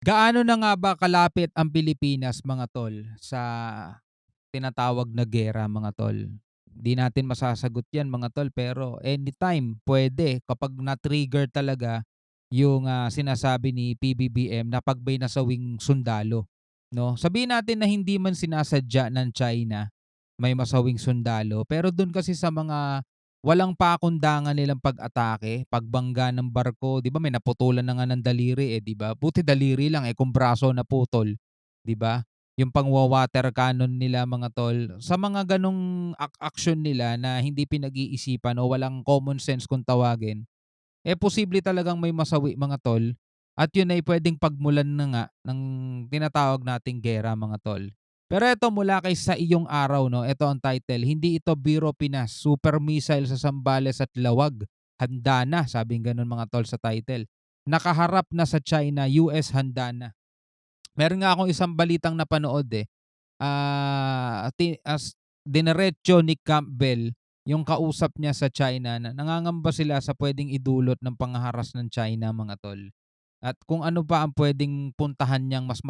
Gaano na nga ba kalapit ang Pilipinas mga tol sa tinatawag na giyera mga tol? Di natin masasagot 'yan mga tol pero anytime puwede kapag na-trigger talaga yung, sinasabi ni PBBM na 'pag may nasawing sundalo, 'no? Sabihin natin na hindi man sinasadya ng China may masawing sundalo, pero dun kasi sa mga walang pakundangan nilang pag-atake, pagbangga ng barko, 'di ba may naputulan na nga ng daliri, 'di ba? Buti daliri lang, kung braso naputol, 'di ba? Yung pangwa-water cannon nila mga tol, sa mga ganong aksyon nila na hindi pinag-iisipan o walang common sense kung tawagin, posible talagang may masawi mga tol at yun ay puwedeng pagmulan na nga ng tinatawag nating giyera mga tol. Pero eto mula kay Sa Iyong Araw 'no, eto ang title, "Hindi ito biro Pinas, super missile sa Zambales at Lawag, handa na." Sabing gano'n mga tol sa title. Nakaharap na sa China, US handa na. Meron nga akong isang balitang napanood, dineretso ni Campbell yung kausap niya sa China na nangangamba sila sa puwedeng idulot ng panghaharas ng China mga tol. At kung ano pa ang puwedeng puntahan niyang mas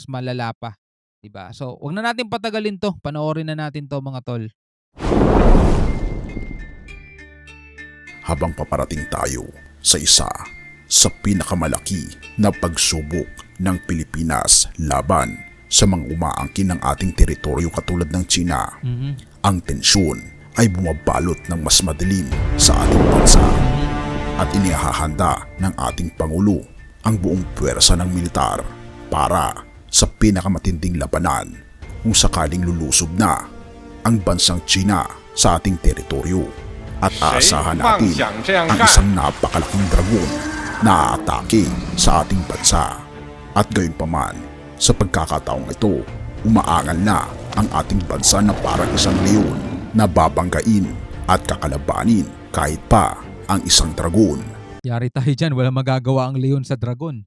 malala pa, 'di ba? So, 'wag na natin patagalin 'to, panoorin na natin 'to mga tol. Habang paparating tayo sa isa sa pinakamalaki na pagsubok ng Pilipinas laban sa mga umaangkin ng ating teritoryo katulad ng China, ang tensyon ay bumabalot ng mas madilim sa ating bansa at inihahanda ng ating Pangulo ang buong puwersa ng militar para sa pinakamatinding labanan kung sakaling lulusob na ang bansang China sa ating teritoryo. At aasahan natin ang isang napakalaking dragon na aatake sa ating bansa. At gayunpaman, sa pagkakataong ito, umaangal na ang ating bansa na parang isang leon na babanggain at kakalabanin kahit pa ang isang dragon. Yari tayo diyan, walang magagawa ang leon sa dragon,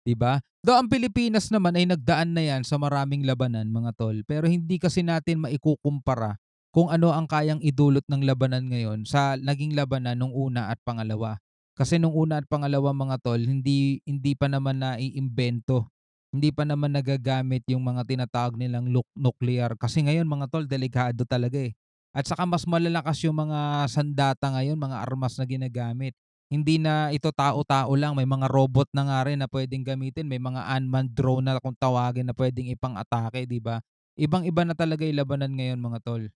'di ba? Though ang Pilipinas naman ay nagdaan na 'yan sa maraming labanan mga tol, pero hindi kasi natin maikukumpara kung ano ang kayang idulot ng labanan ngayon sa naging labanan nung una at pangalawa. Kasi nung una at pangalawa mga tol, hindi hindi pa naman naiimbento, hindi pa naman nagagamit yung mga tinatawag nilang nuclear. Kasi ngayon mga tol, delikado talaga eh. At saka mas malalakas yung mga sandata ngayon, mga armas na ginagamit. Hindi na ito tao-tao lang, may mga robot na nga rin na pwedeng gamitin, may mga unmanned drone na kung tawagin na pwedeng ipang-atake, 'di ba? Ibang-iba na talaga 'yung labanan ngayon mga tol.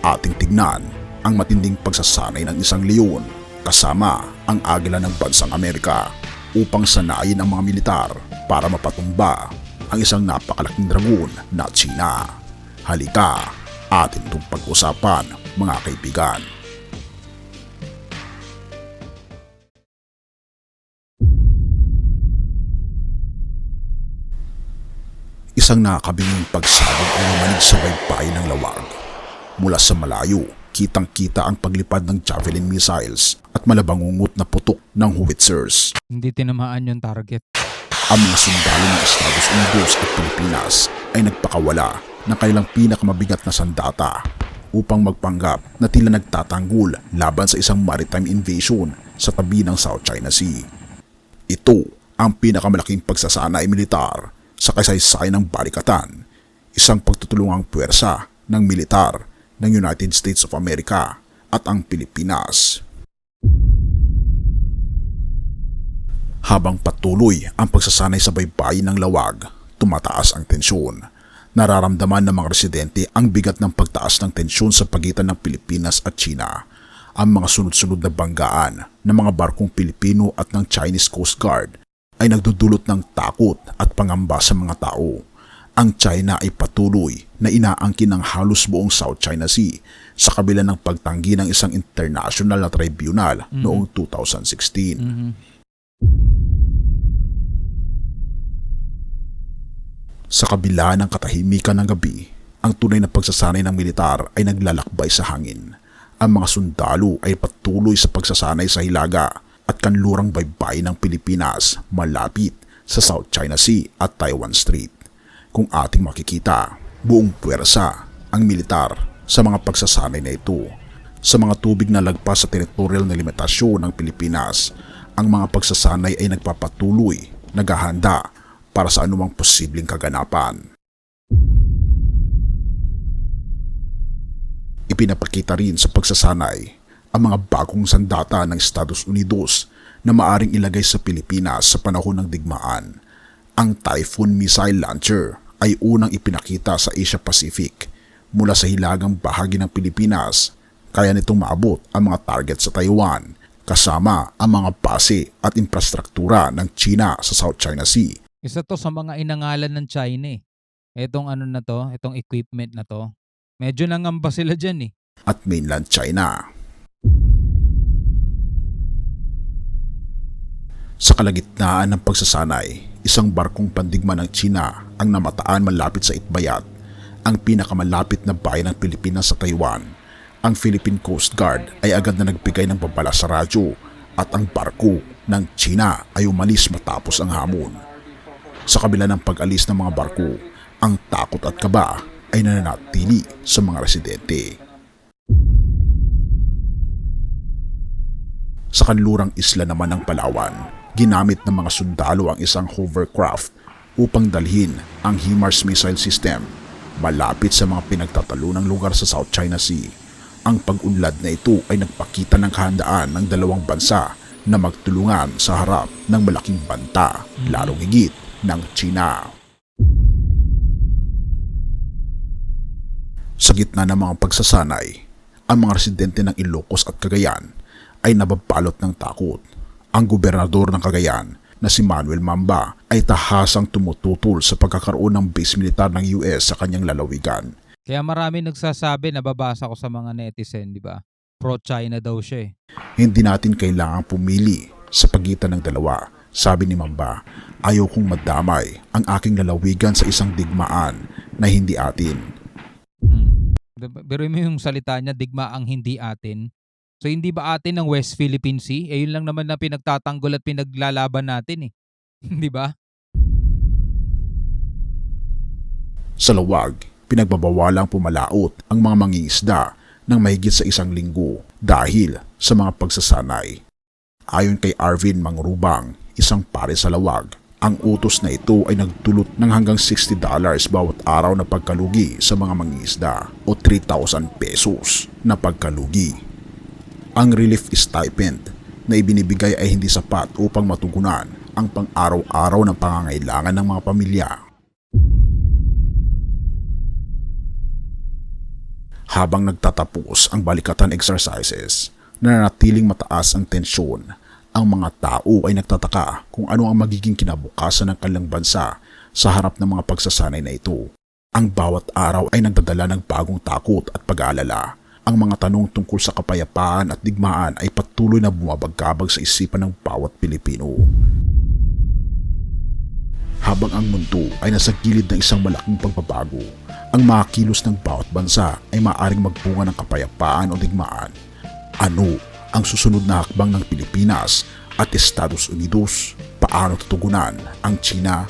Ating tignan ang matinding pagsasanay ng isang leon kasama ang agila ng bansang Amerika upang sanayin ang mga militar para mapatumba ang isang napakalaking dragon na China. Halika, atin itong pag-usapan mga kaibigan. Isang nakakabinging pagsabog ang lumanig sa baybayin ng Lawag. Mula sa malayo, kitang-kita ang paglipad ng Javelin missiles at malabangungot na putok ng howitzers. Hindi tinamaan yung target. Ang mga sundalo ng Estados Unidos at Pilipinas ay nagpakawala ng kanilang pinakamabigat na sandata upang magpanggap na tila nagtatanggol laban sa isang maritime invasion sa tabi ng South China Sea. Ito ang pinakamalaking pagsasanay militar sa kasaysayan ng balikatan, isang pagtutulungang puwersa ng militar ng United States of America at ang Pilipinas. Habang patuloy ang pagsasanay sa baybayin ng Lawag, tumataas ang tensyon. Nararamdaman ng mga residente ang bigat ng pagtaas ng tensyon sa pagitan ng Pilipinas at China. Ang mga sunod-sunod na banggaan ng mga barkong Pilipino at ng Chinese Coast Guard ay nagdudulot ng takot at pangamba sa mga tao. Ang China ay patuloy na inaangkin ng halos buong South China Sea sa kabila ng pagtanggi ng isang international na tribunal noong 2016. Sa kabila ng katahimikan ng gabi, ang tunay na pagsasanay ng militar ay naglalakbay sa hangin. Ang mga sundalo ay patuloy sa pagsasanay sa hilaga at kanlurang baybayin ng Pilipinas malapit sa South China Sea at Taiwan Strait. Kung ating makikita, buong puwersa ang militar sa mga pagsasanay na ito. Sa mga tubig na lagpas sa territorial na limitasyon ng Pilipinas, ang mga pagsasanay ay nagpapatuloy, naghahanda para sa anumang posibleng kaganapan. Ipinapakita rin sa pagsasanay ang mga bagong sandata ng Estados Unidos na maaring ilagay sa Pilipinas sa panahon ng digmaan. Ang Typhoon Missile Launcher ay unang ipinakita sa Asia Pacific mula sa hilagang bahagi ng Pilipinas. Kaya nitong maabot ang mga target sa Taiwan kasama ang mga base at infrastruktura ng China sa South China Sea. Isa to sa mga inangalan ng China eh. Etong ano na to, itong equipment na to. Medyo nangamba sila dyan eh. At mainland China. Sa kalagitnaan ng pagsasanay, isang barkong pandigma ng China ang namataan malapit sa Itbayat, ang pinakamalapit na bayan ng Pilipinas sa Taiwan. Ang Philippine Coast Guard ay agad na nagbigay ng babala sa radyo at ang barko ng China ay umalis matapos ang hamon. Sa kabila ng pag-alis ng mga barko, ang takot at kaba ay nananatili sa mga residente. Sa kanlurang isla naman ng Palawan, ginamit ng mga sundalo ang isang hovercraft upang dalhin ang HIMARS missile system malapit sa mga pinagtatalunang lugar sa South China Sea. Ang pag-unlad na ito ay nagpakita ng kahandaan ng dalawang bansa na magtulungan sa harap ng malaking banta, lalong higit ng China. Sa gitna ng mga pagsasanay, ang mga residente ng Ilocos at Cagayan ay nababalot ng takot. Ang gobernador ng Cagayan na si Manuel Mamba ay tahasang tumututol sa pagkakaroon ng base militar ng US sa kanyang lalawigan. Kaya marami nagsasabi, nababasa ko sa mga netizen, di ba? Pro-China daw siya eh. Hindi natin kailangang pumili sa pagitan ng dalawa, sabi ni Mamba. Ayaw kong madamay ang aking lalawigan sa isang digmaan na hindi atin. Pero yung salita niya, digmaang hindi atin. So hindi ba atin ang West Philippine Sea? Eh yun lang naman na pinagtatanggol at pinaglalaban natin eh. Di ba? Sa lawag, pinagbabawalang pumalaot ang mga mangingisda ng mahigit sa 1 linggo dahil sa mga pagsasanay. Ayon kay Arvin Mangrubang, isang pare sa lawag, ang utos na ito ay nagdulot ng hanggang $60 bawat araw na pagkalugi sa mga mangingisda o 3,000 pesos na pagkalugi. Ang relief stipend na ibinibigay ay hindi sapat upang matugunan ang pang-araw-araw na pangangailangan ng mga pamilya. Habang nagtatapos ang balikatan exercises, nananatiling mataas ang tensyon. Ang mga tao ay nagtataka kung ano ang magiging kinabukasan ng kanilang bansa sa harap ng mga pagsasanay na ito. Ang bawat araw ay nagdadala ng bagong takot at pag-aalala. Ang mga tanong tungkol sa kapayapaan at digmaan ay patuloy na bumabagabag sa isipan ng bawat Pilipino. Habang ang mundo ay nasa gilid ng isang malaking pagbabago, ang mga kilos ng bawat bansa ay maaaring magbunga ng kapayapaan o digmaan. Ano ang susunod na hakbang ng Pilipinas at Estados Unidos? Paano tutugunan ang China?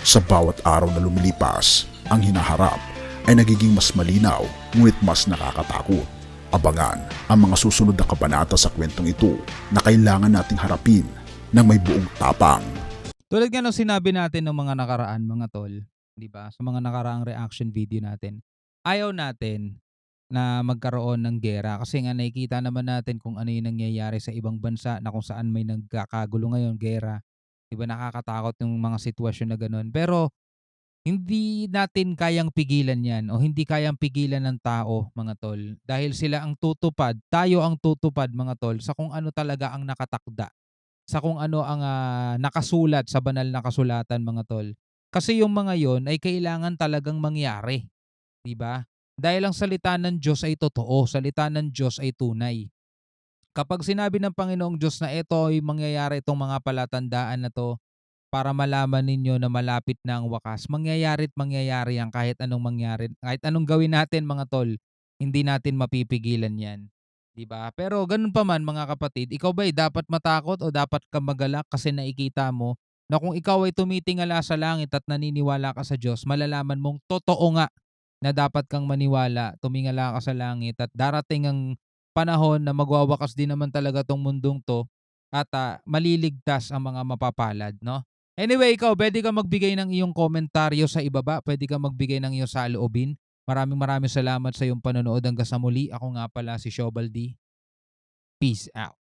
Sa bawat araw na lumilipas, ang hinaharap ay nagiging mas malinaw ngunit mas nakakatakot. Abangan ang mga susunod na kabanata sa kwentong ito na kailangan nating harapin ng may buong tapang. Tulad nga ng sinabi natin ng mga nakaraan, mga tol, di ba? Sa mga nakaraang reaction video natin, ayaw natin na magkaroon ng giyera kasi nga nakikita naman natin kung ano yung nangyayari sa ibang bansa na kung saan may nagkakagulo ngayon, giyera. Di ba, nakakatakot yung mga sitwasyon na ganun. Pero hindi natin kayang pigilan yan o hindi kayang pigilan ng tao, mga tol. Dahil sila ang tutupad, tayo ang tutupad, mga tol, sa kung ano talaga ang nakatakda, sa kung ano ang nakasulat sa banal na kasulatan, mga tol. Kasi yung mga yon ay kailangan talagang mangyari, 'di ba? Dahil ang salita ng Diyos ay totoo, salita ng Diyos ay tunay. Kapag sinabi ng Panginoong Diyos na ito ay mangyayari, itong mga palatandaan na to para malaman ninyo na malapit na ang wakas, mangyayari at mangyayari yan kahit anong mangyari, kahit anong gawin natin, mga tol, hindi natin mapipigilan yan. 'Di ba? Pero ganun pa man, mga kapatid, ikaw ba'y dapat matakot o dapat ka magalak kasi nakikita mo na kung ikaw ay tumitingala sa langit at naniniwala ka sa Diyos, malalaman mong totoo nga na dapat kang maniwala, tumingala ka sa langit at darating ang panahon na magwawakas din naman talaga tong mundong 'to at maliligtas ang mga mapapalad, no? Anyway, ikaw puwede kang magbigay ng iyong komentaryo sa ibaba, puwede kang magbigay ng iyong saloobin. Maraming salamat sa iyong panonood hanggang sa muli. Ako nga pala si Shobal D. Peace out.